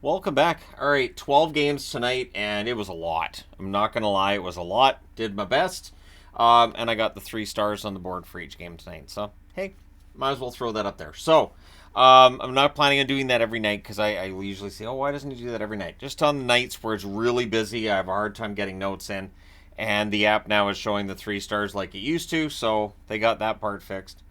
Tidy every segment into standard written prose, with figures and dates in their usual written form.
Welcome back. All right, 12 games tonight, and it was a lot. I'm not going to lie, it was a lot. Did my best, and I got the 3 stars on the board for each game tonight. So, hey, might as well throw that up there. So, I'm not planning on doing that every night because I usually say, oh, why doesn't he do that every night? Just on the nights where it's really busy, I have a hard time getting notes in, and the app now is showing the 3 stars like it used to, so they got that part fixed.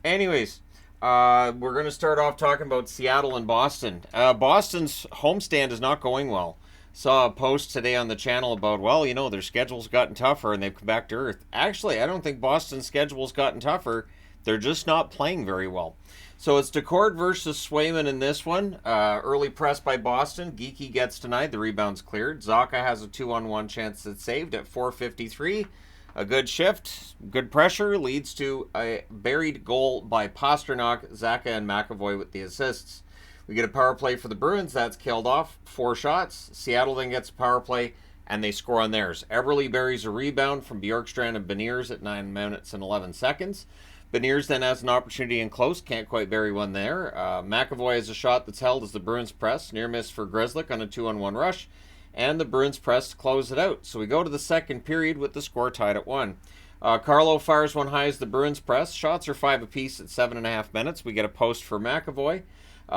Anyways, we're going to start off talking about Seattle and Boston. Boston's homestand is not going well. Saw a post today on the channel about, well, their schedule's gotten tougher and they've come back to earth. Actually, I don't think Boston's schedule's gotten tougher. They're just not playing very well. So it's Decord versus Swayman in this one. Early press by Boston. Geeky gets denied. The rebound's cleared. Zaka has a 2-on-1 chance that's saved at 4:53. A good shift, good pressure leads to a buried goal by Pastrnak, Zaka, and McAvoy with the assists. We get a power play for the Bruins. That's killed off. 4 shots. Seattle then gets a power play, and they score on theirs. Eberle buries a rebound from Bjorkstrand and Beniers at 9 minutes and 11 seconds. Beniers then has an opportunity in close. Can't quite bury one there. McAvoy has a shot that's held as the Bruins press. Near miss for Grzelcyk on a 2-on-1 rush. And the Bruins press to close it out. So we go to the second period with the score tied at 1. Carlo fires one high as the Bruins press. Shots are 5 apiece at 7.5 minutes. We get a post for McAvoy.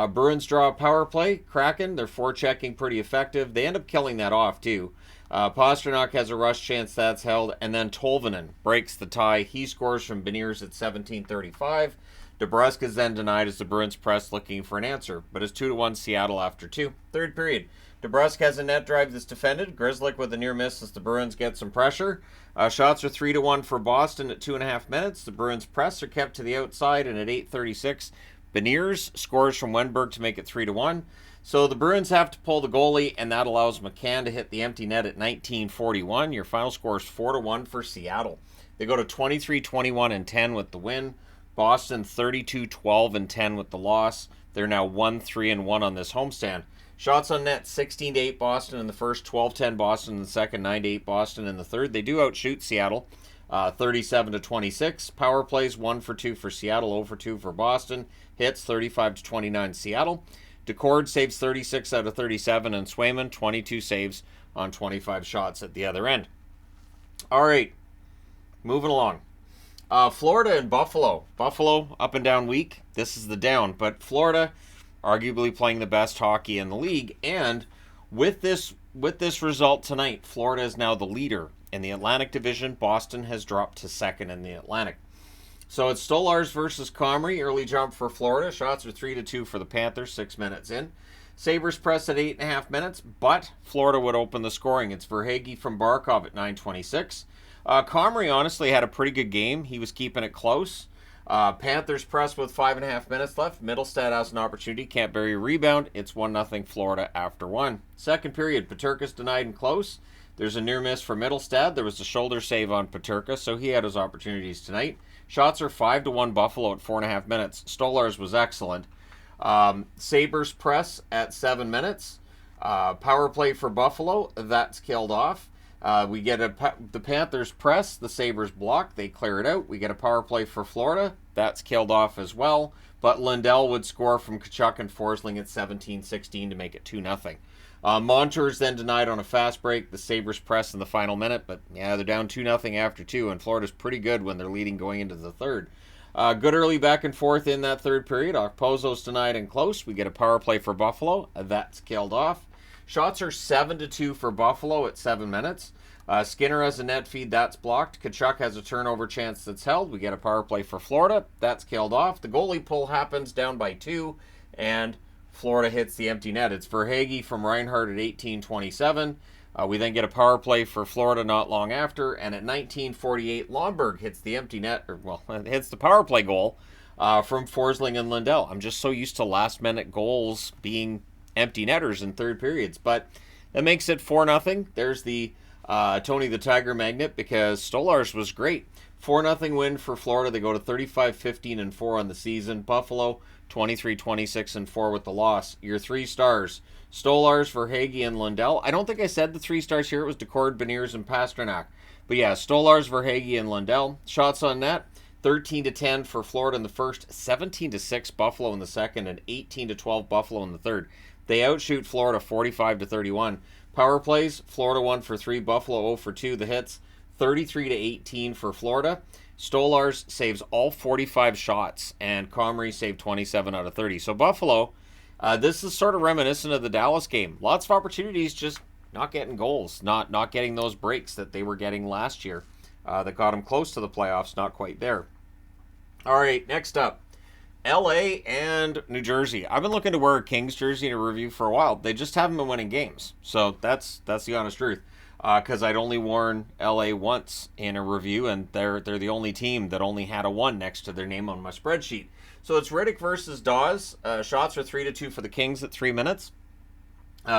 Bruins draw a power play. Kraken, they're forechecking pretty effective. They end up killing that off too. Pastrnak has a rush chance that's held. And then Tolvanen breaks the tie. He scores from Beniers at 17:35. DeBrusk is then denied as the Bruins press looking for an answer. But it's 2-1 Seattle after 2. Third period. DeBrusk has a net drive that's defended. Grzelcyk with a near miss as the Bruins get some pressure. Shots are 3-1 for Boston at 2.5 minutes. The Bruins press are kept to the outside, and at 8:36, Beniers scores from Wenberg to make it 3-1. So the Bruins have to pull the goalie, and that allows McCann to hit the empty net at 19:41. Your final score is 4-1 for Seattle. They go to 23-21-10 with the win. Boston 32-12-10 with the loss. They're now 1-3-1 on this homestand. Shots on net, 16-8 Boston in the first, 12-10 Boston in the second, 9-8 Boston in the third. They do outshoot Seattle, 37-26. Power plays 1 for 2 for Seattle, 0 for 2 for Boston. Hits 35-29 Seattle. Decord saves 36 out of 37, and Swayman 22 saves on 25 shots at the other end. All right, moving along. Florida and Buffalo. Buffalo up and down week. This is the down, but Florida arguably playing the best hockey in the league, and with this result tonight, Florida is now the leader in the Atlantic Division. Boston has dropped to second in the Atlantic. So it's Stolarz versus Comrie. Early jump for Florida. Shots are 3-2 for the Panthers, 6 minutes in. Sabres press at 8.5 minutes, but Florida would open the scoring. It's Verhaeghe from Barkov at 9:26. Comrie honestly had a pretty good game. He was keeping it close. Panthers press with 5.5 minutes left. Middlestad has an opportunity. Can't bury a rebound. It's 1-0 Florida after 1. Second period, Peterka's denied and close. There's a near miss for Middlestad. There was a shoulder save on Peterka, so he had his opportunities tonight. Shots are 5-1 Buffalo at 4.5 minutes. Stolarz was excellent. Sabres press at 7 minutes. Power play for Buffalo. That's killed off. We get the Panthers press, the Sabres block, they clear it out. We get a power play for Florida, that's killed off as well. But Lindell would score from Tkachuk and Forsling at 17:16 to make it 2-0. Montour's then denied on a fast break. The Sabres press in the final minute, but yeah, they're down 2-0 after 2, and Florida's pretty good when they're leading going into the third. Good early back and forth in that third period. Okpozo's denied and close. We get a power play for Buffalo, that's killed off. Shots are 7-2 for Buffalo at 7 minutes. Skinner has a net feed, that's blocked. Tkachuk has a turnover chance that's held. We get a power play for Florida, that's killed off. The goalie pull happens down by 2, and Florida hits the empty net. It's Verhaeghe from Reinhardt at 18:27. We then get a power play for Florida not long after, and at 19:48, Lomberg hits the empty net, hits the power play goal from Forsling and Lindell. I'm just so used to last-minute goals being empty netters in third periods, but that makes it 4-0. There's the Tony the Tiger magnet because Stolarz was great. 4-0 win for Florida. They go to 35-15-4 on the season. Buffalo 23-26-4 with the loss. Your 3 stars: Stolarz, Verhaeghe, and Lindell. I don't think I said the 3 stars here. It was Decord, Beniers, and Pastrnak. But yeah, Stolarz, Verhaeghe, and Lindell. Shots on net: 13-10 for Florida in the first, 17-6 Buffalo in the second, and 18-12 Buffalo in the third. They outshoot Florida 45-31. Power plays, Florida 1 for 3, Buffalo 0 for 2. The hits, 33-18 for Florida. Stolarz saves all 45 shots, and Comrie saved 27 out of 30. So Buffalo, this is sort of reminiscent of the Dallas game. Lots of opportunities, just not getting goals, not getting those breaks that they were getting last year that got them close to the playoffs, not quite there. All right, next up, LA and New Jersey. I've been looking to wear a Kings jersey in a review for a while. They just haven't been winning games. So that's the honest truth. Because I'd only worn LA once in a review, and they're the only team that only had a 1 next to their name on my spreadsheet. So it's Riddick versus Dawes. Shots are 3-2 for the Kings at 3 minutes.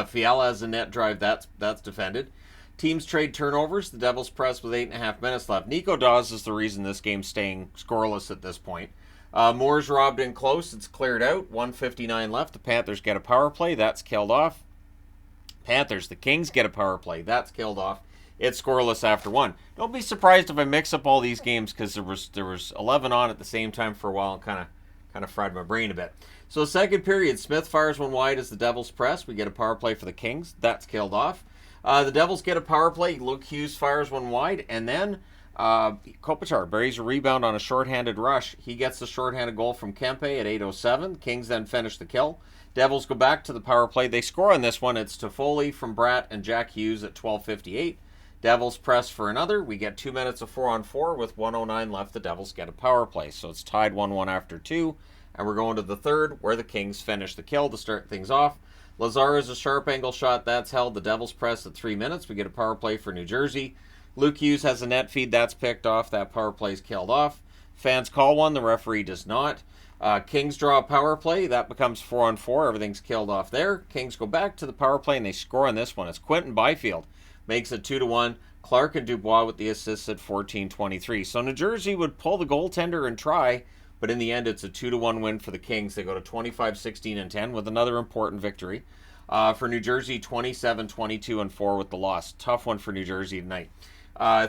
Fiala has a net drive. That's defended. Teams trade turnovers. The Devils press with 8.5 minutes left. Nico Dawes is the reason this game's staying scoreless at this point. Moore's robbed in close. It's cleared out. 1:59 left. The Panthers get a power play. That's killed off. Panthers, the Kings get a power play. That's killed off. It's scoreless after 1. Don't be surprised if I mix up all these games because there was 11 on at the same time for a while and kind of fried my brain a bit. So second period, Smith fires 1 wide as the Devils press. We get a power play for the Kings. That's killed off. The Devils get a power play. Luke Hughes fires 1 wide, and then Kopitar buries a rebound on a shorthanded rush. He gets the shorthanded goal from Kempe at 8:07. Kings then finish the kill. Devils go back to the power play. They score on this one. It's Toffoli from Bratt and Jack Hughes at 12:58. Devils press for another. We get 2 minutes of 4-on-4 with 1:09 left. The Devils get a power play. So it's tied 1-1 after 2. And we're going to the third where the Kings finish the kill to start things off. Lazar is a sharp angle shot. That's held. The Devils press at 3 minutes. We get a power play for New Jersey. Luke Hughes has a net feed. That's picked off. That power play is killed off. Fans call one. The referee does not. Kings draw a power play. That becomes 4-on-4. Everything's killed off there. Kings go back to the power play, and they score on this one. It's Quentin Byfield. Makes it 2-1. Clark and Dubois with the assists at 14:23. So New Jersey would pull the goaltender and try, but in the end, it's a 2-1 win for the Kings. They go to 25-16-10 with another important victory. For New Jersey, 27-22-4 with the loss. Tough one for New Jersey tonight.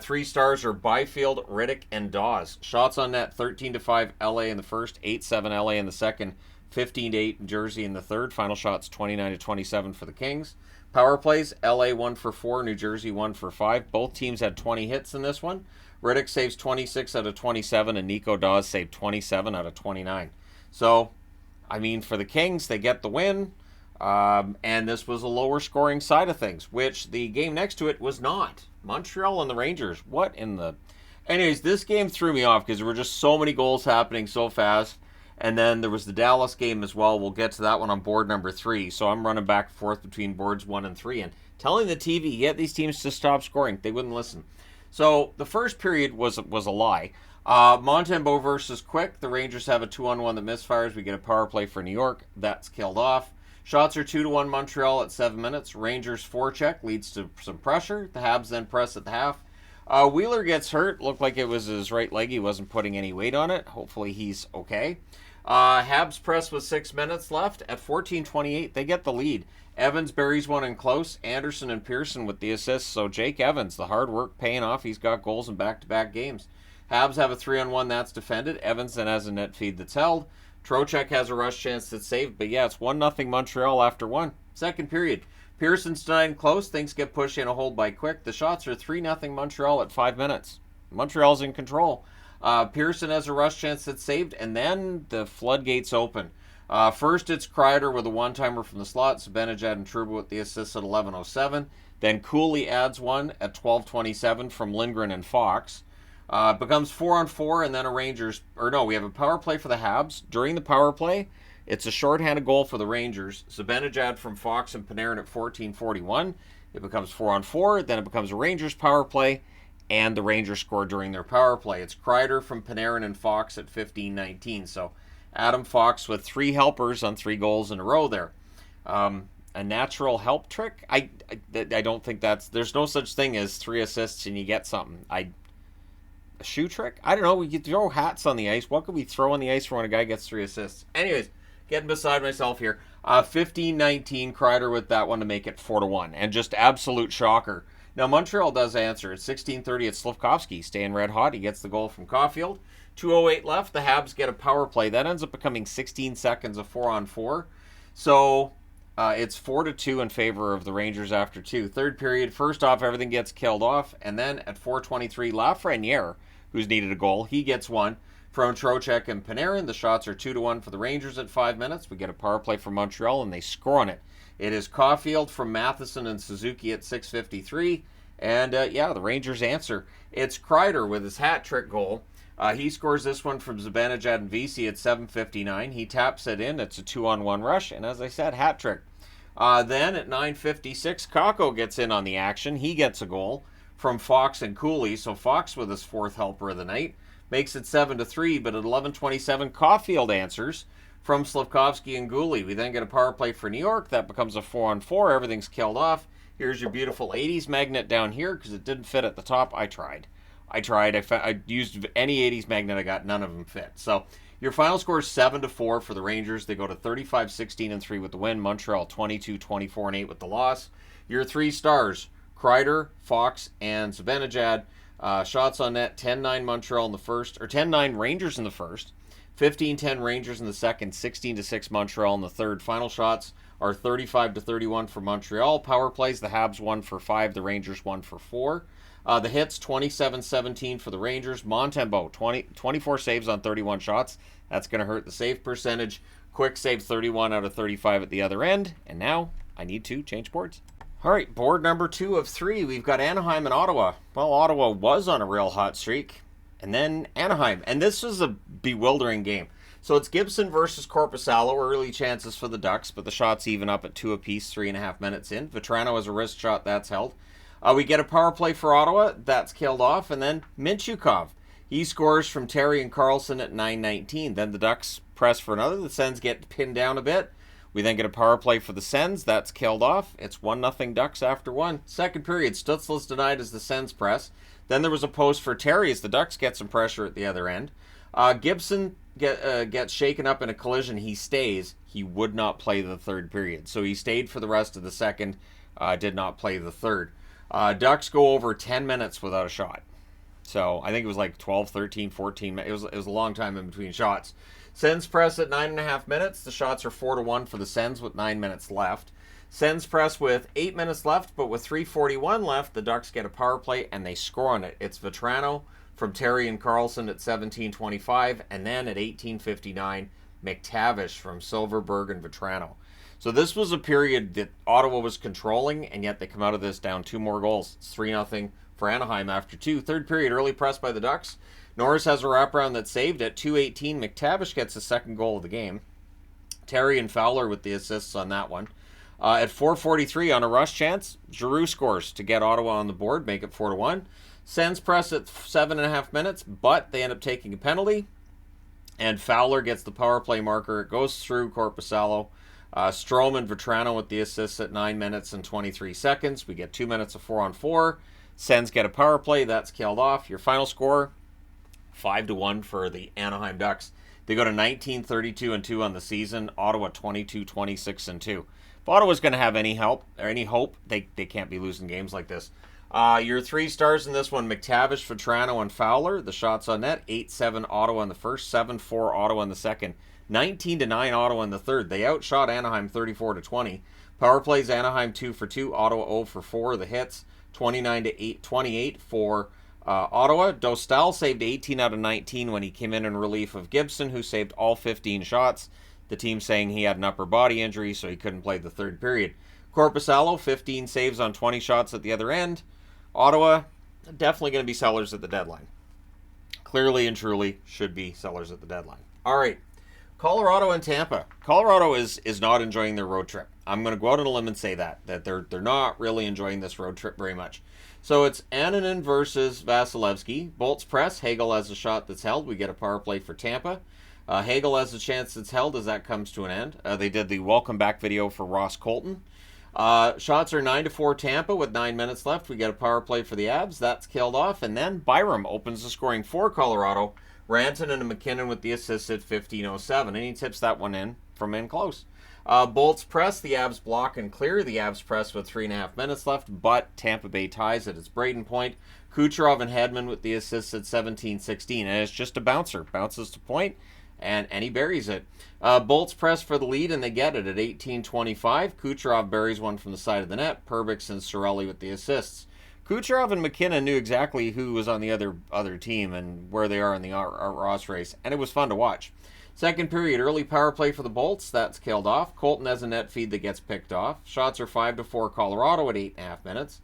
3 stars are Byfield, Riddick, and Dawes. Shots on net, 13-5 LA in the first, 8-7 LA in the second, 15-8 Jersey in the third. Final shots, 29-27 for the Kings. Power plays, LA 1 for 4, New Jersey 1 for 5. Both teams had 20 hits in this one. Riddick saves 26 out of 27, and Nico Dawes saved 27 out of 29. So, I mean, for the Kings, they get the win. And this was a lower scoring side of things, which the game next to it was not. Montreal and the Rangers. What in the... Anyways, this game threw me off because there were just so many goals happening so fast. And then there was the Dallas game as well. We'll get to that one on board number 3. So I'm running back and forth between boards 1 and 3 and telling the TV, get these teams to stop scoring. They wouldn't listen. So the first period was a lie. Montembeault versus Quick. The Rangers have a 2-on-1 that misfires. We get a power play for New York. That's killed off. Shots are 2-1 Montreal at 7 minutes. Rangers forecheck leads to some pressure. The Habs then press at the half. Wheeler gets hurt. Looked like it was his right leg. He wasn't putting any weight on it. Hopefully he's okay. Habs press with 6 minutes left. At 14:28, they get the lead. Evans buries one in close. Anderson and Pearson with the assists. So Jake Evans, the hard work paying off. He's got goals in back-to-back games. Habs have a 3-on-1 that's defended. Evans then has a net feed that's held. Trocheck has a rush chance that's saved, but yeah, it's 1-0 Montreal after 1. Second period. Pearson's denied close. Things get pushed in a hold by Quick. The shots are 3-0 Montreal at 5 minutes. Montreal's in control. Pearson has a rush chance that's saved, and then the floodgates open. First, it's Kreider with a one-timer from the slot. Zibanejad and Trouba with the assist at 11:07. Then Cooley adds one at 12:27 from Lindgren and Fox. Becomes 4-on-4, and then we have a power play for the Habs. During the power play, it's a shorthanded goal for the Rangers. Zibanejad from Fox and Panarin at 14:41. It becomes 4-on-4, then it becomes a Rangers power play, and the Rangers score during their power play. It's Kreider from Panarin and Fox at 15:19. So Adam Fox with 3 helpers on 3 goals in a row there. A natural help trick? I don't think there's no such thing as 3 assists and you get something. A shoe trick? I don't know. We could throw hats on the ice. What could we throw on the ice for when a guy gets 3 assists? Anyways, getting beside myself here. 15-19, Kreider with that one to make it 4-1. And just absolute shocker. Now, Montreal does answer. At 16:30, it's Slafkovsky staying red hot. He gets the goal from Caulfield. 2:08 left. The Habs get a power play. That ends up becoming 16 seconds of 4-on-4. So, It's 4-2 in favor of the Rangers after 2. Third period, first off, everything gets killed off, and then at 4:23, Lafreniere, who's needed a goal, he gets one from Trocheck and Panarin. The shots are 2-1 for the Rangers at 5 minutes. We get a power play from Montreal, and they score on it. It is Caulfield from Matheson and Suzuki at 6:53, and the Rangers answer. It's Kreider with his hat trick goal. He scores this one from Zibanejad and Vesey at 7:59. He taps it in. It's a 2-on-1 rush, and as I said, hat trick. Then at 9:56, Kakko gets in on the action. He gets a goal from Fox and Cooley. So Fox with his fourth helper of the night makes it 7-3. But at 11:27, Caulfield answers from Slavkovsky and Cooley. We then get a power play for New York. That becomes a 4-on-4. Everything's killed off. Here's your beautiful 80s magnet down here because it didn't fit at the top. I tried. I used any 80s magnet I got. None of them fit. So your final score is 7-4 for the Rangers. They go to 35-16-3 with the win. Montreal 22-24-8 with the loss. Your 3 stars, Kreider, Fox, and Zibanejad. Shots on net, 10-9 Montreal in the first, or 10-9 Rangers in the first, 15-10 Rangers in the second, 16-6 Montreal in the third. Final shots are 35-31 for Montreal. Power plays, the Habs 1 for 5, the Rangers 1 for 4. The hits, 27-17 for the Rangers. Montembeault, 24 saves on 31 shots. That's going to hurt the save percentage. Quick save, 31 out of 35 at the other end. And now I need to change boards. All right, board number 2 of 3. We've got Anaheim and Ottawa. Well, Ottawa was on a real hot streak. And then Anaheim. And this was a bewildering game. So it's Gibson versus Korpisalo. Early chances for the Ducks, but the shots even up at 2 apiece, 3.5 minutes in. Vetrano has a wrist shot. That's held. We get a power play for Ottawa. That's killed off. And then Mintyukov. He scores from Terry and Carlson at 9:19. Then the Ducks press for another. The Sens get pinned down a bit. We then get a power play for the Sens. That's killed off. It's 1-0 Ducks after 1. Second period, Stützle's denied as the Sens press. Then there was a post for Terry as the Ducks get some pressure at the other end. Gibson gets shaken up in a collision. He stays. He would not play the third period. So he stayed for the rest of the second. Did not play the third. Ducks go over 10 minutes without a shot. So I think it was like 12, 13, 14. It was a long time in between shots. Sens press at 9.5 minutes. The shots are 4-1 for the Sens with 9 minutes left. Sens press with 8 minutes left, but with 3:41 left, the Ducks get a power play and they score on it. It's Vetrano from Terry and Carlson at 17:25, and then at 18:59, McTavish from Silverberg and Vetrano. So this was a period that Ottawa was controlling, and yet they come out of this down 2 more goals. It's 3-0 for Anaheim after 2. Third period, early press by the Ducks. Norris has a wraparound that saved at 2:18. McTavish gets the second goal of the game. Terry and Fowler with the assists on that one. At 4:43 on a rush chance, Giroux scores to get Ottawa on the board, make it 4-1. Sens press at 7.5 minutes, but they end up taking a penalty. And Fowler gets the power play marker. It goes through Korpisalo. Strome and Vetrano with the assists at 9 minutes and 23 seconds. We get 2 minutes of 4-on-4. Sens get a power play. That's killed off. Your final score, 5-1 for the Anaheim Ducks. They go to 19-32-2 on the season. Ottawa 22-26-2. If Ottawa's going to have any help or any hope, they can't be losing games like this. Your 3 stars in this one, McTavish, Vetrano, and Fowler. The shots on net, 8-7 Ottawa in the first, 7-4 Ottawa in the second, 19-9 Ottawa in the third. They outshot Anaheim 34-20. Power plays, Anaheim 2 for 2, Ottawa 0 for 4. The hits, 29-28 for Ottawa. Dostal saved 18 out of 19 when he came in relief of Gibson, who saved all 15 shots. The team saying he had an upper body injury, so he couldn't play the third period. Korpisalo, 15 saves on 20 shots at the other end. Ottawa, definitely going to be sellers at the deadline. Clearly and truly should be sellers at the deadline. All right, Colorado and Tampa. Colorado is not enjoying their road trip. I'm going to go out on a limb and say that they're not really enjoying this road trip very much. So it's Annunen versus Vasilevsky. Bolts press. Hagel has a shot that's held. We get a power play for Tampa. Hagel has a chance that's held as that comes to an end. They did the welcome back video for Ross Colton. Shots are 9-4 Tampa with 9 minutes left. We get a power play for the Abs. That's killed off. And then Byram opens the scoring for Colorado. Rantanen and McKinnon with the assist at 15:07. And he tips that one in from in close. Bolts press. The Abs block and clear. The Abs press with 3.5 minutes left. But Tampa Bay ties it. It's Braden Point. Kucherov and Hedman with the assists at 17:16. And it's just a bouncer. Bounces to Point. and he buries it. Bolts press for the lead, and they get it at 18:25. Kucherov buries one from the side of the net. Perbix and Cirelli with the assists. Kucherov and McKinnon knew exactly who was on the other team and where they are in the Ross race, and it was fun to watch. Second period, early power play for the Bolts. That's killed off. Colton has a net feed that gets picked off. Shots are 5-4 Colorado at 8.5 minutes.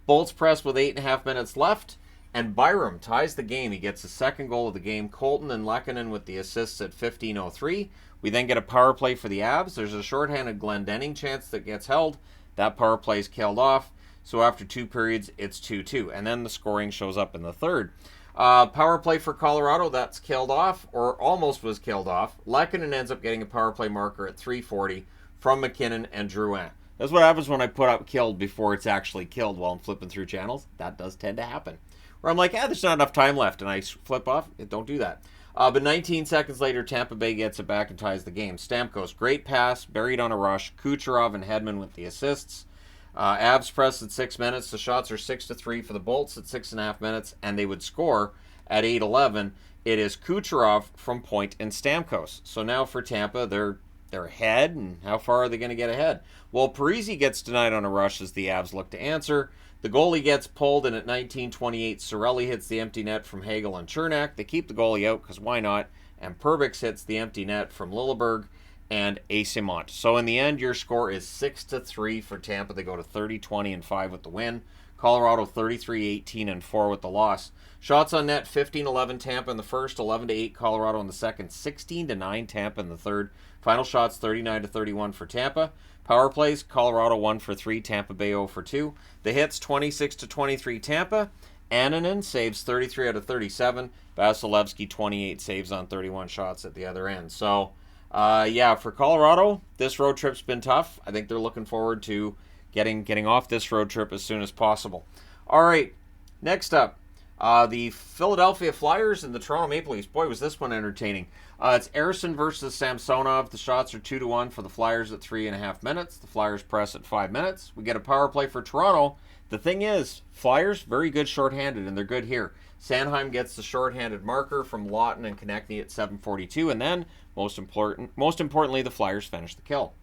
Bolts press with 8.5 minutes left, and Byram ties the game. He gets the second goal of the game. Colton and Lehkonen with the assists at 15:03. We then get a power play for the Abs. There's a shorthanded Glendenning chance that gets held. That power play is killed off. So after 2 periods, it's 2-2. And then the scoring shows up in the third. Power play for Colorado, that's killed off, or almost was killed off. Lehkonen ends up getting a power play marker at 3:40 from McKinnon and Drouin. That's what happens when I put up killed before it's actually killed while I'm flipping through channels. That does tend to happen. Where I'm like, there's not enough time left, and I flip off. Don't do that. But 19 seconds later, Tampa Bay gets it back and ties the game. Stamkos, great pass, buried on a rush. Kucherov and Hedman with the assists. Abs press at 6 minutes. The shots are 6-3 for the Bolts at 6.5 minutes, and they would score at 8:11. It is Kucherov from point and Stamkos. So now for Tampa, they're ahead, and how far are they going to get ahead? Well, Parise gets denied on a rush as the Abs look to answer. The goalie gets pulled, and at 19:28, Cirelli hits the empty net from Hagel and Chernak. They keep the goalie out because why not? And Perbix hits the empty net from Lilleberg and Asimont. So in the end, your score is 6-3 for Tampa. They go to 30-20-5 with the win. Colorado 33-18-4 with the loss. Shots on net, 15-11 Tampa in the first, 11-8 Colorado in the second, 16-9 Tampa in the third. Final shots 39-31 for Tampa. Power plays, Colorado 1 for 3, Tampa Bay 0 for 2. The hits 26-23 Tampa. Annunen saves 33 out of 37. Vasilevsky 28 saves on 31 shots at the other end. So for Colorado, this road trip's been tough. I think they're looking forward to getting off this road trip as soon as possible. All right, next up, the Philadelphia Flyers and the Toronto Maple Leafs. Boy, was this one entertaining. It's Ersson versus Samsonov. The shots are 2-1 for the Flyers at 3.5 minutes. The Flyers press at 5 minutes. We get a power play for Toronto. The thing is, Flyers, very good shorthanded, and they're good here. Sanheim gets the shorthanded marker from Lawton and Konechny at 7:42, and then, most importantly, the Flyers finish the kill.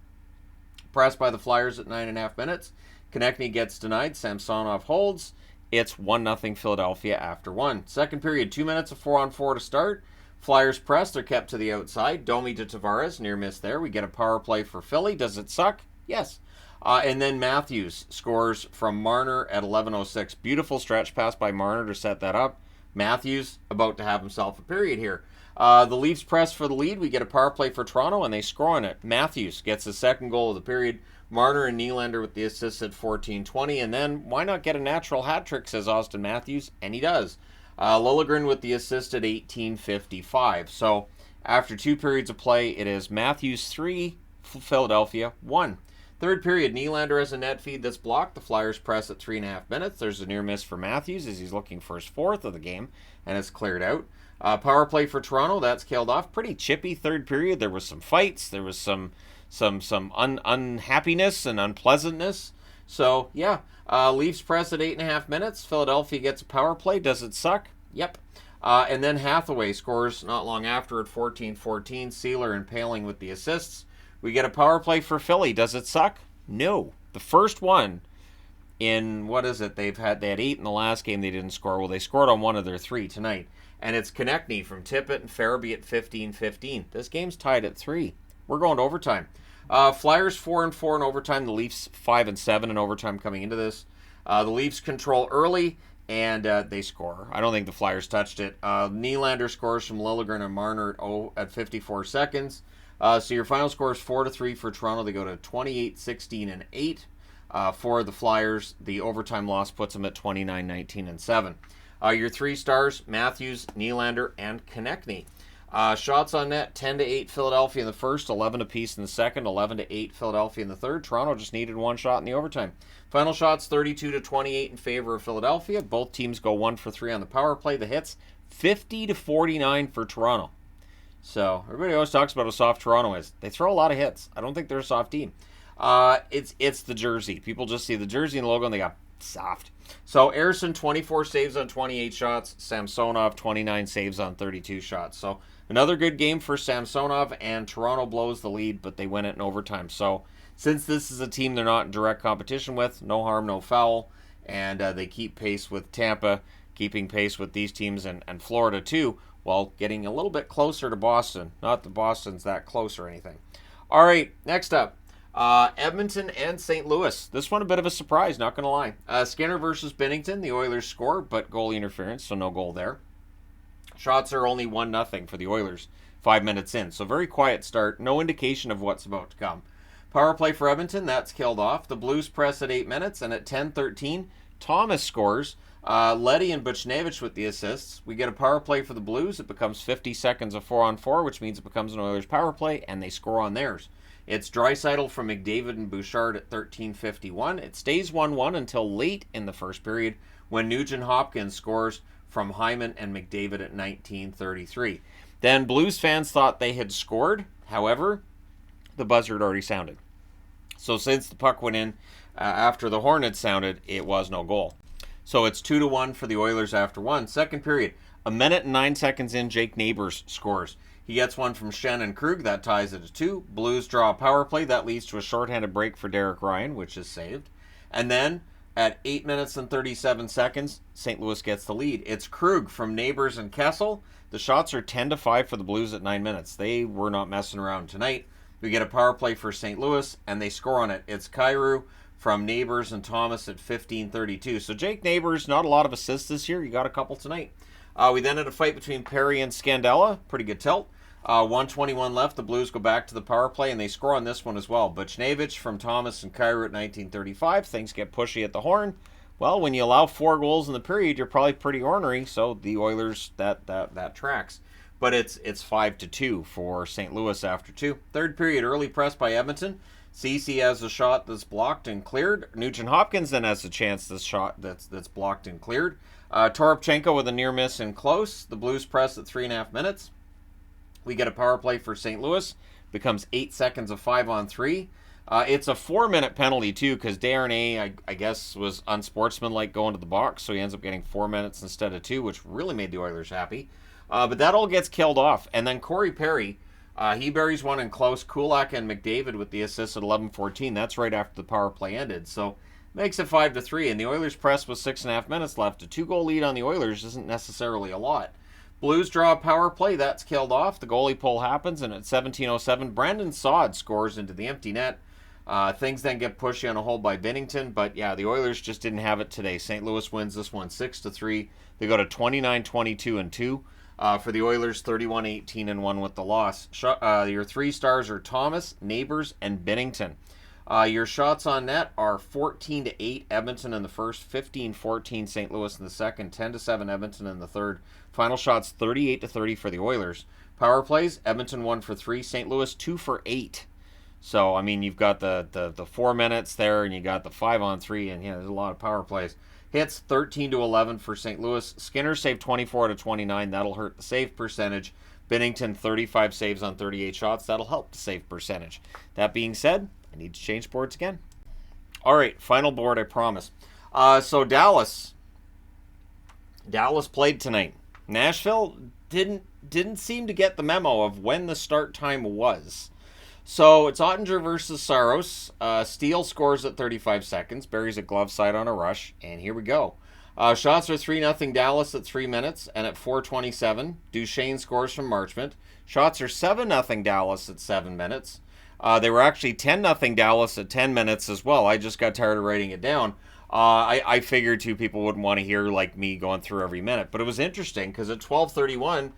Pressed by the Flyers at 9.5 minutes. Konechny gets denied. Samsonov holds. It's 1-0 Philadelphia after 1. Second period, 2 minutes of 4-on-4 to start. Flyers press. They're kept to the outside. Domi to Tavares. Near miss there. We get a power play for Philly. Does it suck? Yes. And then Matthews scores from Marner at 11:06. Beautiful stretch pass by Marner to set that up. Matthews about to have himself a period here. The Leafs press for the lead. We get a power play for Toronto, and they score on it. Matthews gets his second goal of the period. Marner and Nylander with the assist at 14:20. And then why not get a natural hat trick, says Austin Matthews, and he does. Liljegren with the assist at 18:55. So after 2 periods of play, it is Matthews 3, Philadelphia 1. Third period, Nylander has a net feed that's blocked. The Flyers press at 3.5 minutes. There's a near miss for Matthews as he's looking for his 4th of the game, and it's cleared out. Power play for Toronto, that's killed off. Pretty chippy third period. There was some fights. There was some unhappiness and unpleasantness. So, Leafs press at 8.5 minutes. Philadelphia gets a power play. Does it suck? Yep. And then Hathaway scores not long after at 14:14. Sealer and Paling with the assists. We get a power play for Philly. Does it suck? No. The first one in, they had 8 in the last game they didn't score. Well, they scored on 1 of their 3 tonight. And it's Konechny from Tippett and Farabee at 15:15. This game's tied at 3. We're going to overtime. Flyers 4-4 in overtime. The Leafs 5-7 in overtime coming into this. The Leafs control early, and they score. I don't think the Flyers touched it. Nylander scores from Liljegren and Marner at 54 seconds. So your final score is 4-3 for Toronto. They go to 28-16-8 for the Flyers. The overtime loss puts them at 29-19-7. Your 3 stars, Matthews, Nylander, and Konechny. Shots on net, 10-8 Philadelphia in the first, 11 apiece in the second, 11-8 Philadelphia in the third. Toronto just needed 1 shot in the overtime. Final shots, 32-28 in favor of Philadelphia. Both teams go 1 for 3 on the power play. The hits, 50-49 for Toronto. So everybody always talks about how soft Toronto is. They throw a lot of hits. I don't think they're a soft team. It's the jersey. People just see the jersey and the logo and they go, soft. So Ersson, 24 saves on 28 shots. Samsonov, 29 saves on 32 shots. So another good game for Samsonov, and Toronto blows the lead, but they win it in overtime. So since this is a team they're not in direct competition with, no harm, no foul, and they keep pace with Tampa, keeping pace with these teams and Florida too, while getting a little bit closer to Boston. Not that Boston's that close or anything. All right, next up. Edmonton and St. Louis. This one a bit of a surprise, not going to lie. Skinner versus Binnington. The Oilers score, but goalie interference, so no goal there. Shots are only 1-0 for the Oilers 5 minutes in. So very quiet start. No indication of what's about to come. Power play for Edmonton. That's killed off. The Blues press at 8 minutes, and at 10:13, Thomas scores. Leddy and Buchnevich with the assists. We get a power play for the Blues. It becomes 50 seconds of 4-on-4, which means it becomes an Oilers power play, and they score on theirs. It's Draisaitl from McDavid and Bouchard at 13:51. It stays 1-1 until late in the first period when Nugent-Hopkins scores from Hyman and McDavid at 19:33. Then Blues fans thought they had scored. However, the buzzer had already sounded. So since the puck went in after the horn had sounded, it was no goal. So it's 2-1 for the Oilers after one. Second period, 1 minute and 9 seconds in, Jake Neighbours scores. He gets one from Shannon Krug. That ties it to 2. Blues draw a power play. That leads to a shorthanded break for Derek Ryan, which is saved. And then at 8 minutes and 37 seconds, St. Louis gets the lead. It's Krug from Neighbours and Kessel. The shots are 10-5 for the Blues at 9 minutes. They were not messing around tonight. We get a power play for St. Louis, and they score on it. It's Kyrou from Neighbours and Thomas at 15:32. So Jake Neighbours, not a lot of assists this year. He got a couple tonight. We then had a fight between Perry and Scandella. Pretty good tilt. 1:21 left. The Blues go back to the power play, and they score on this one as well. Buchnevich from Thomas and Kyrou at 19:35. Things get pushy at the horn. Well, when you allow 4 goals in the period, you're probably pretty ornery. So the Oilers, that tracks. But it's 5-2 for St. Louis after 2. Third period, early press by Edmonton. Ceci has a shot that's blocked and cleared. Nugent-Hopkins then has a chance this shot that's blocked and cleared. Toropchenko with a near miss and close. The Blues press at 3.5 minutes. We get a power play for St. Louis. Becomes 8 seconds of 5-on-3. It's a 4-minute penalty, too, because Darnay, I guess, was unsportsmanlike going to the box, so he ends up getting 4 minutes instead of 2, which really made the Oilers happy. But that all gets killed off. And then Corey Perry, he buries one in close. Kulak and McDavid with the assist at 11:14. That's right after the power play ended. So makes it 5-3. And the Oilers press with 6.5 minutes left. A 2-goal lead on the Oilers isn't necessarily a lot. Blues draw a power play. That's killed off. The goalie pull happens, and at 17:07, Brandon Saad scores into the empty net. Things then get pushy on a hole by Binnington, but yeah, the Oilers just didn't have it today. St. Louis wins this one 6-3. They go to 29-22-2. For the Oilers, 31-18-1 with the loss. Your 3 stars are Thomas, Neighbours, and Binnington. Your shots on net are 14-8 Edmonton in the first, 15-14 St. Louis in the second, 10-7 Edmonton in the third. Final shots 38-30 for the Oilers. Power plays, Edmonton 1 for 3, St. Louis 2 for 8. So, I mean, you've got the 4 minutes there, and you got the 5-on-3, and yeah, there's a lot of power plays. Hits 13-11 for St. Louis. Skinner saved 24-29. That'll hurt the save percentage. Binnington 35 saves on 38 shots. That'll help the save percentage. That being said, I need to change boards again. All right, final board, I promise. So Dallas played tonight. Nashville didn't seem to get the memo of when the start time was. So it's Ottinger versus Saros. Steele scores at 35 seconds, buries a glove side on a rush, and here we go. Shots are 3-0 Dallas at 3 minutes, and at 4:27, Duchesne scores from Marchment. Shots are 7-0 Dallas at 7 minutes. They were actually 10-0 Dallas at 10 minutes as well. I just got tired of writing it down. I figured 2 people wouldn't want to hear like me going through every minute, but it was interesting because at 12:31,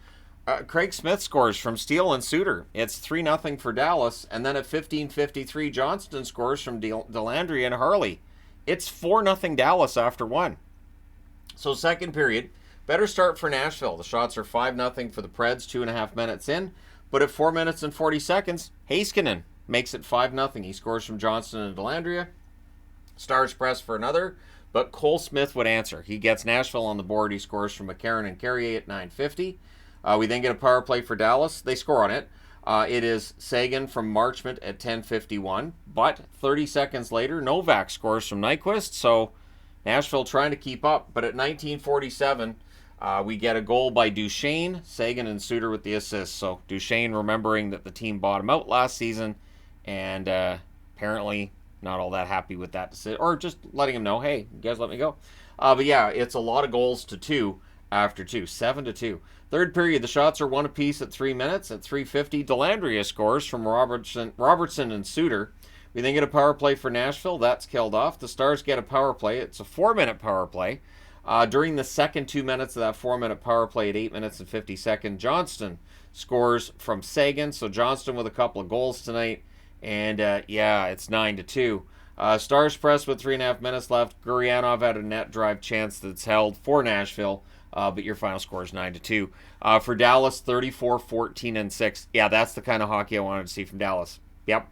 Craig Smith scores from Steele and Suter. It's 3-0 for Dallas, and then at 15:53, Johnston scores from Delandry and Harley. It's 4-0 Dallas after 1. So second period, better start for Nashville. The shots are 5-0 for the Preds, 2.5 minutes in, but at 4 minutes and 40 seconds, Heiskanen makes it 5-0. He scores from Johnston and Delandria. Stars press for another, but Cole Smith would answer. He gets Nashville on the board. He scores from McCarron and Carrier at 9:50. We then get a power play for Dallas. They score on it. It is Sagan from Marchment at 10:51. But 30 seconds later, Novak scores from Nyquist. So Nashville trying to keep up, but at 1947, we get a goal by Duchesne, Sagan, and Suter with the assist. So Duchesne remembering that the team bought him out last season, and apparently not all that happy with that decision, or just letting him know, hey, you guys let me go. But yeah, it's a lot of goals to 2 after 2, 7-2. Third period, the shots are 1 apiece at 3 minutes. At 3:50, DeLandria scores from Robertson and Suter. We then get a power play for Nashville. That's killed off. The Stars get a power play. It's a 4-minute power play. During the second 2 minutes of that 4-minute power play at 8 minutes and 50 seconds, Johnston scores from Sagan. So Johnston with a couple of goals tonight. And yeah, it's 9-2. Stars press with 3.5 minutes left. Gurianov had a net drive chance that's held for Nashville. But your final score is 9-2. For Dallas, 34, 14, and 6. Yeah, that's the kind of hockey I wanted to see from Dallas. Yep.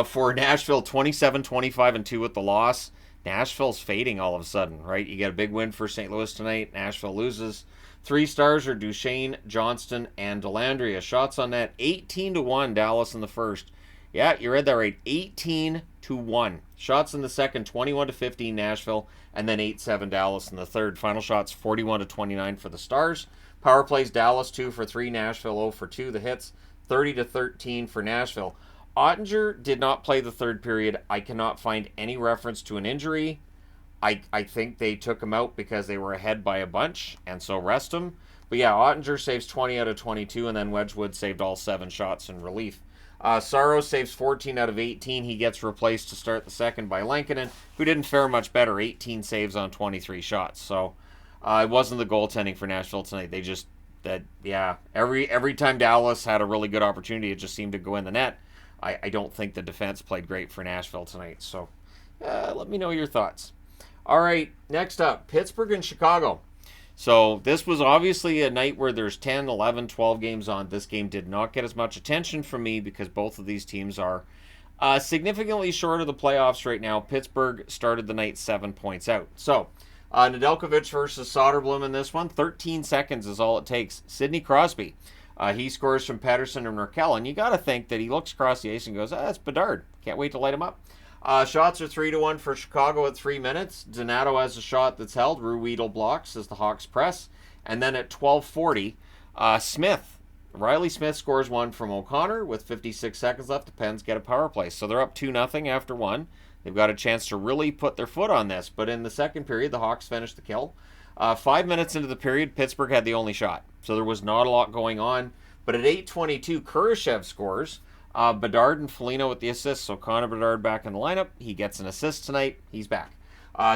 For Nashville, 27, 25, and 2 with the loss. Nashville's fading all of a sudden, right? You get a big win for St. Louis tonight. Nashville loses. 3 stars are Duchesne, Johnston, and Delandria. Shots on net, 18-1 Dallas in the first. Yeah, you read that right. 18-1. Shots in the second, 21-15 Nashville, and then 8-7 Dallas in the third. Final shots, 41-29 for the Stars. Power plays, Dallas 2 for 3, Nashville 0 for 2. The hits, 30-13 for Nashville. Ottinger did not play the third period. I cannot find any reference to an injury. I think they took him out because they were ahead by a bunch, and so rest him. But yeah, Ottinger saves 20 out of 22, and then Wedgwood saved all 7 shots in relief. Saros saves 14 out of 18. He gets replaced to start the second by Lankinen, who didn't fare much better. 18 saves on 23 shots. So it wasn't the goaltending for Nashville tonight. They just, every time Dallas had a really good opportunity, it just seemed to go in the net. I don't think the defense played great for Nashville tonight. So let me know your thoughts. All right, next up, Pittsburgh and Chicago. So this was obviously a night where there's 10, 11, 12 games on. This game did not get as much attention from me because both of these teams are significantly short of the playoffs right now. Pittsburgh started the night 7 points out. So Nedeljkovic versus Soderblom in this one. 13 seconds is all it takes. Sidney Crosby. He scores from Pettersson and Raquel, and you got to think that he looks across the ice and goes, that's Bedard. Can't wait to light him up. Shots are 3-1 for Chicago at 3 minutes. Donato has a shot that's held. Ruedel blocks as the Hawks press. And then at 12:40, Riley Smith scores one from O'Connor with 56 seconds left. The Pens get a power play. So they're up 2-0 after one. They've got a chance to really put their foot on this. But in the second period, the Hawks finished the kill. 5 minutes into the period, Pittsburgh had the only shot. So there was not a lot going on. But at 8:22, Kurashev scores. Bedard and Foligno with the assists. So Connor Bedard back in the lineup. He gets an assist tonight. He's back.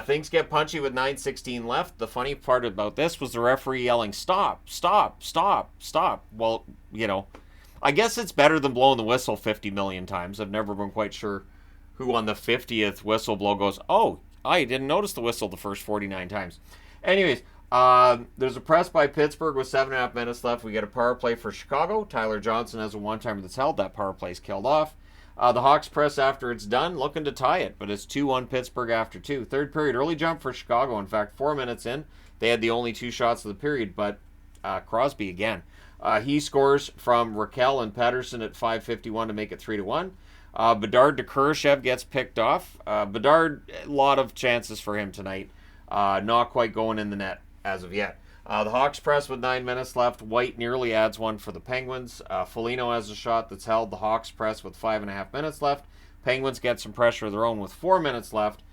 Things get punchy with 9:16 left. The funny part about this was the referee yelling, stop, stop, stop, stop. Well, I guess it's better than blowing the whistle 50 million times. I've never been quite sure who on the 50th whistle blow goes, oh, I didn't notice the whistle the first 49 times. Anyways, there's a press by Pittsburgh with 7.5 minutes left. We get a power play for Chicago. Tyler Johnson has a one-timer that's held. That power play's killed off. The Hawks press after it's done, looking to tie it, but it's 2-1 Pittsburgh after 2. Third period, early jump for Chicago. In fact, 4 minutes in, they had the only 2 shots of the period, but Crosby again. He scores from Raquel and Pettersson at 5:51 to make it 3-1. Bedard to Kurashev gets picked off. Bedard, a lot of chances for him tonight. Not quite going in the net as of yet. The Hawks press with 9 minutes left. White nearly adds one for the Penguins. Foligno has a shot that's held. The Hawks press with 5.5 minutes left. Penguins get some pressure of their own with 4 minutes left.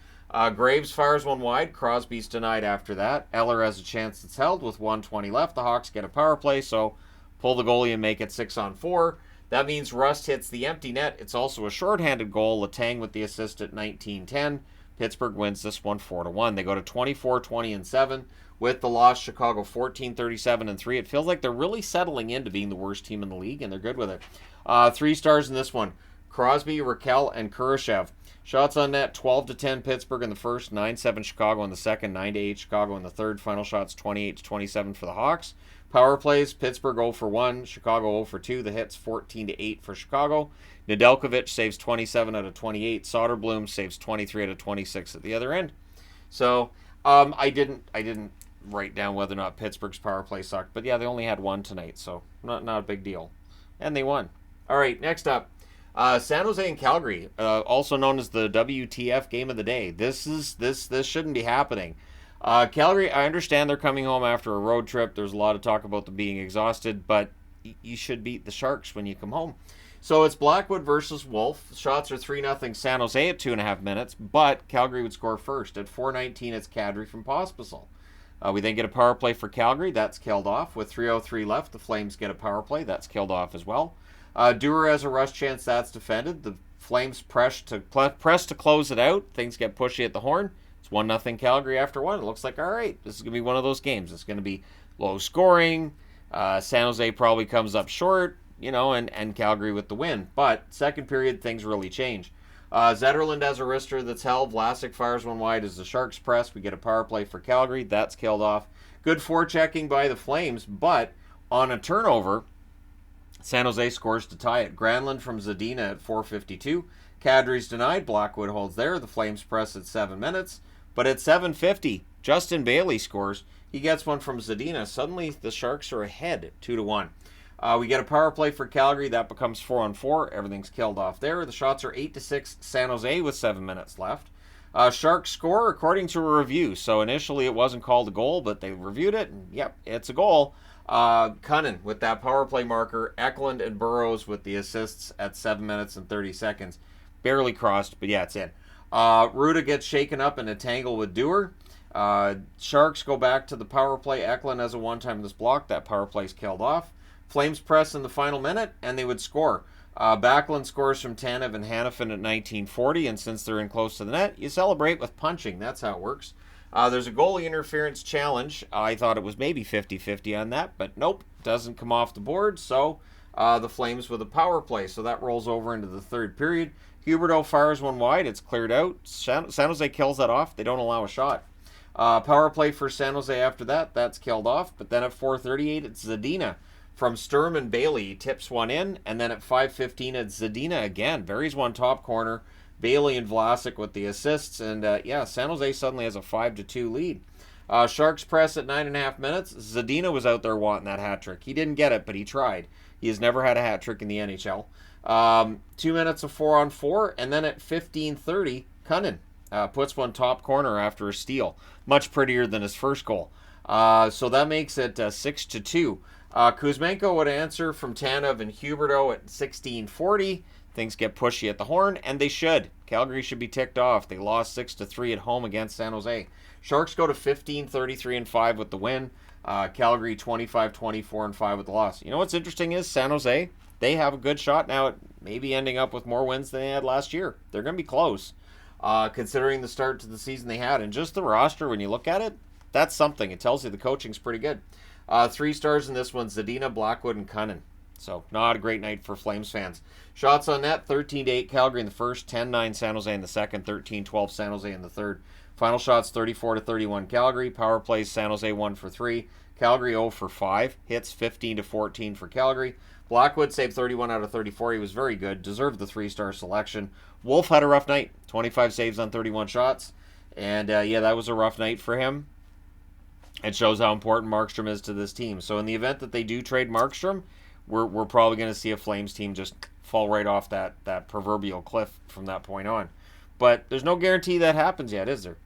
Graves fires one wide. Crosby's denied after that. Eller has a chance that's held with 1:20 left. The Hawks get a power play, so pull the goalie and make it 6-on-4. That means Rust hits the empty net. It's also a shorthanded goal. Letang with the assist at 19:10. Pittsburgh wins this one 4-1. They go to 24, 20, and 7. With the loss, Chicago 14, 37, and 3. It feels like they're really settling into being the worst team in the league, and they're good with it. 3 stars in this one. Crosby, Raquel, and Kurashev. Shots on net, 12-10 Pittsburgh in the first, 9-7 Chicago in the second, 9-8 Chicago in the third. Final shots 28-27 for the Hawks. Power plays, Pittsburgh 0 for 1, Chicago 0 for 2. The hits 14-8 for Chicago. Nedeljkovic saves 27 out of 28. Soderblom saves 23 out of 26 at the other end. So I didn't write down whether or not Pittsburgh's power play sucked, but yeah, they only had one tonight, so not a big deal. And they won. All right, next up. San Jose and Calgary, also known as the WTF game of the day. This shouldn't be happening. Calgary, I understand they're coming home after a road trip. There's a lot of talk about them being exhausted, but you should beat the Sharks when you come home. So it's Blackwood versus Wolf. Shots are 3-0 San Jose at 2.5 minutes, but Calgary would score first. At 4:19, it's Kadri from Pospisil. We then get a power play for Calgary. That's killed off. With 3:03 left, the Flames get a power play. That's killed off as well. Dewar has a rush chance. That's defended. The Flames press to close it out. Things get pushy at the horn. It's 1-0 Calgary after one. It looks like, all right, this is going to be one of those games. It's going to be low scoring. San Jose probably comes up short, and Calgary with the win. But second period, things really change. Zetterlund has a wrister that's held. Vlasic fires one wide as the Sharks press. We get a power play for Calgary. That's killed off. Good forechecking by the Flames, but on a turnover, San Jose scores to tie it. Granlund from Zadina at 4:52. Kadri's denied. Blackwood holds there. The Flames press at 7 minutes. But at 7:50, Justin Bailey scores. He gets one from Zadina. Suddenly, the Sharks are ahead 2-1. We get a power play for Calgary. That becomes 4-on-4. Everything's killed off there. The shots are 8-6 San Jose with 7 minutes left. Sharks score according to a review. So initially it wasn't called a goal, but they reviewed it, and yep, it's a goal. Cunnin with that power play marker. Eklund and Burrows with the assists at 7 minutes and 30 seconds. Barely crossed, but yeah, it's in. Ruda gets shaken up in a tangle with Dewar. Sharks go back to the power play. Eklund has a one-time this block. That power play's killed off. Flames press in the final minute, and they would score. Backlund scores from Tanev and Hanifin at 19:40, and since they're in close to the net, you celebrate with punching. That's how it works. There's a goalie interference challenge. I thought it was maybe 50-50 on that, but nope, doesn't come off the board, so the Flames with a power play. So that rolls over into the third period. Huberdeau fires one wide. It's cleared out. San Jose kills that off. They don't allow a shot. Power play for San Jose after that. That's killed off. But then at 4:38, it's Zadina from Sturm and Bailey. He tips one in. And then at 5:15, it's Zadina again. Buries one top corner. Bailey and Vlasic with the assists. And San Jose suddenly has a 5-2 lead. Sharks press at 9.5 minutes. Zadina was out there wanting that hat trick. He didn't get it, but he tried. He has never had a hat trick in the NHL. 2 minutes of 4-on-4, and then at 15:30, Cunnin puts one top corner after a steal. Much prettier than his first goal. So that makes it 6-2. Kuzmenko would answer from Tanev and Huberdeau at 16:40. Things get pushy at the horn, and they should. Calgary should be ticked off. They lost 6-3 at home against San Jose. Sharks go to 15-33-5 with the win. Calgary 25-24-5 with the loss. You know what's interesting is San Jose, they have a good shot now at maybe ending up with more wins than they had last year. They're going to be close, considering the start to the season they had. And just the roster, when you look at it, that's something. It tells you the coaching's pretty good. 3 stars in this one, Zadina, Blackwood, and Cunnin. So not a great night for Flames fans. Shots on net, 13-8 Calgary in the first, 10-9 San Jose in the second, 13-12 San Jose in the third. Final shots, 34-31 Calgary. Power plays, San Jose 1 for 3. Calgary 0 for 5. Hits 15-14 for Calgary. Blackwood saved 31 out of 34. He was very good. Deserved the 3-star selection. Wolf had a rough night. 25 saves on 31 shots. And that was a rough night for him. It shows how important Markstrom is to this team. So in the event that they do trade Markstrom, we're probably going to see a Flames team just fall right off that proverbial cliff from that point on. But there's no guarantee that happens yet, is there?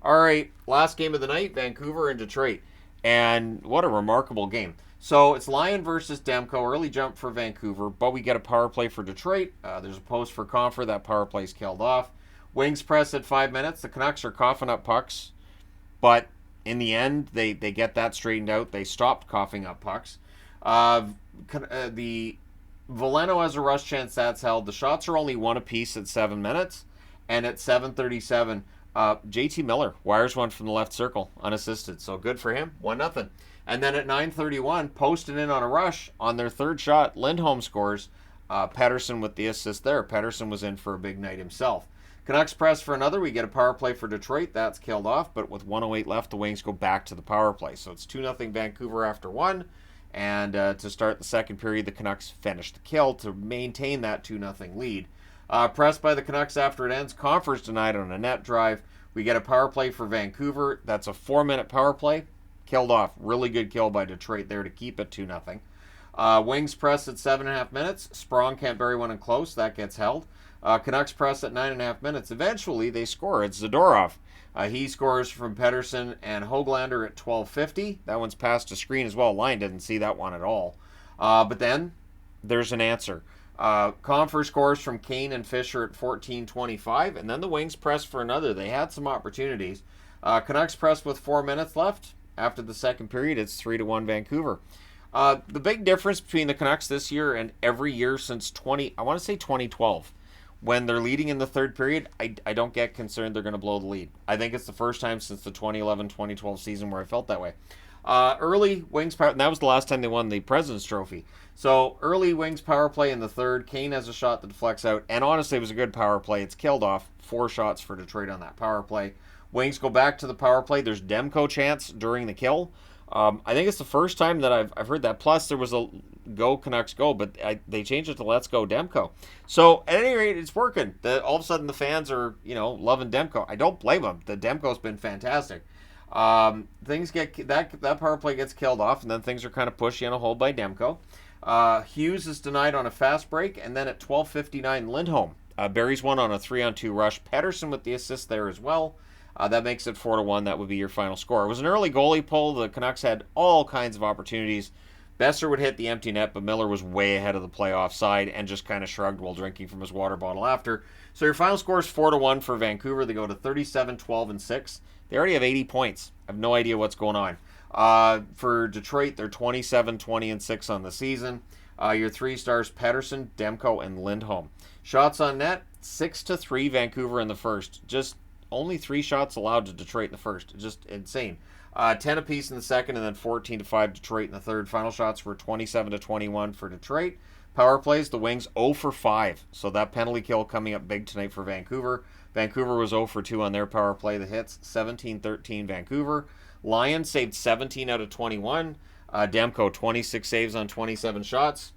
All right, last game of the night, Vancouver and Detroit. And what a remarkable game. So it's Lyon versus Demko. Early jump for Vancouver, but we get a power play for Detroit. There's a post for Compher. That power play's killed off. Wings press at 5 minutes. The Canucks are coughing up pucks, but in the end, they get that straightened out. They stopped coughing up pucks. The Veleno has a rush chance. That's held. The shots are only one apiece at 7 minutes. And at 7:37, JT Miller wires one from the left circle, unassisted. So good for him, 1-0. And then at 9:31, posted in on a rush on their third shot, Lindholm scores. Pettersson with the assist there. Pettersson was in for a big night himself. Canucks press for another. We get a power play for Detroit. That's killed off, but with 1:08 left, the Wings go back to the power play. So it's 2-0 Vancouver after one. And to start the second period, the Canucks finish the kill to maintain that 2-0 lead. Pressed by the Canucks after it ends. Compher's denied on a net drive. We get a power play for Vancouver. That's a 4-minute power play. Killed off. Really good kill by Detroit there to keep it 2-0. Wings press at 7.5 minutes. Sprong can't bury one in close. That gets held. Canucks press at 9.5 minutes. Eventually, they score. It's Zadorov. He scores from Pettersson and Hoglander at 12:50. That one's passed to screen as well. Line didn't see that one at all. But then there's an answer. Confer scores from Kane and Fisher at 14:25, and then the Wings press for another. They had some opportunities. Canucks press with 4 minutes left. After the second period, it's 3-1 Vancouver. The big difference between the Canucks this year and every year since 2012, when they're leading in the third period, I don't get concerned they're going to blow the lead. I think it's the first time since the 2011-2012 season where I felt that way. Early Wings power, and that was the last time they won the President's Trophy. So early Wings power play in the third. Kane has a shot that deflects out, and honestly, it was a good power play. It's killed off 4 shots for Detroit on that power play. Wings go back to the power play. There's Demko chance during the kill. I think it's the first time that I've heard that. Plus, there was a go Canucks go, but they changed it to let's go Demko. So at any rate, it's working. All of a sudden, the fans are loving Demko. I don't blame them. The Demko's been fantastic. Things get that power play gets killed off, and then things are kind of pushy on a hold by Demko. Hughes is denied on a fast break, and then at 12:59, Lindholm buries one on a 3-on-2 rush. Pettersson with the assist there as well. That makes it 4-1. That would be your final score. It was an early goalie pull. The Canucks had all kinds of opportunities. Besser would hit the empty net, but Miller was way ahead of the playoff side and just kind of shrugged while drinking from his water bottle after. So your final score is 4-1 for Vancouver. They go to 37, 12, and 6. They already have 80 points. I have no idea what's going on. For Detroit, they're 27, 20, and 6 on the season. Your 3 stars, Pettersson, Demko, and Lindholm. Shots on net, 6-3 Vancouver in the first. Just only 3 shots allowed to Detroit in the first. Just insane. 10 apiece in the second, and then 14-5 Detroit in the third. Final shots were 27-21 for Detroit. Power plays, the Wings 0 for 5. So that penalty kill coming up big tonight for Vancouver. Vancouver was 0 for 2 on their power play. The hits, 17-13 Vancouver. Lions saved 17 out of 21. Demko, 26 saves on 27 shots.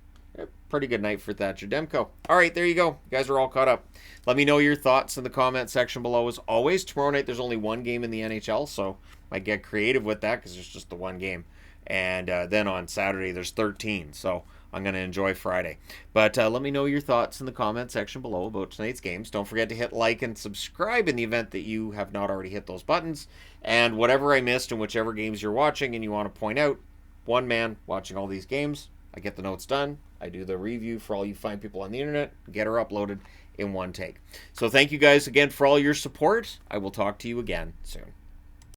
Pretty good night for Thatcher Demko. All right, there you go. You guys are all caught up. Let me know your thoughts in the comment section below. As always, tomorrow night there's only one game in the NHL, so I get creative with that because there's just the one game. And then on Saturday there's 13, so I'm going to enjoy Friday. But let me know your thoughts in the comment section below about tonight's games. Don't forget to hit like and subscribe in the event that you have not already hit those buttons. And whatever I missed in whichever games you're watching and you want to point out, one man watching all these games, I get the notes done. I do the review for all you fine people on the internet, get her uploaded in one take. So thank you guys again for all your support. I will talk to you again soon.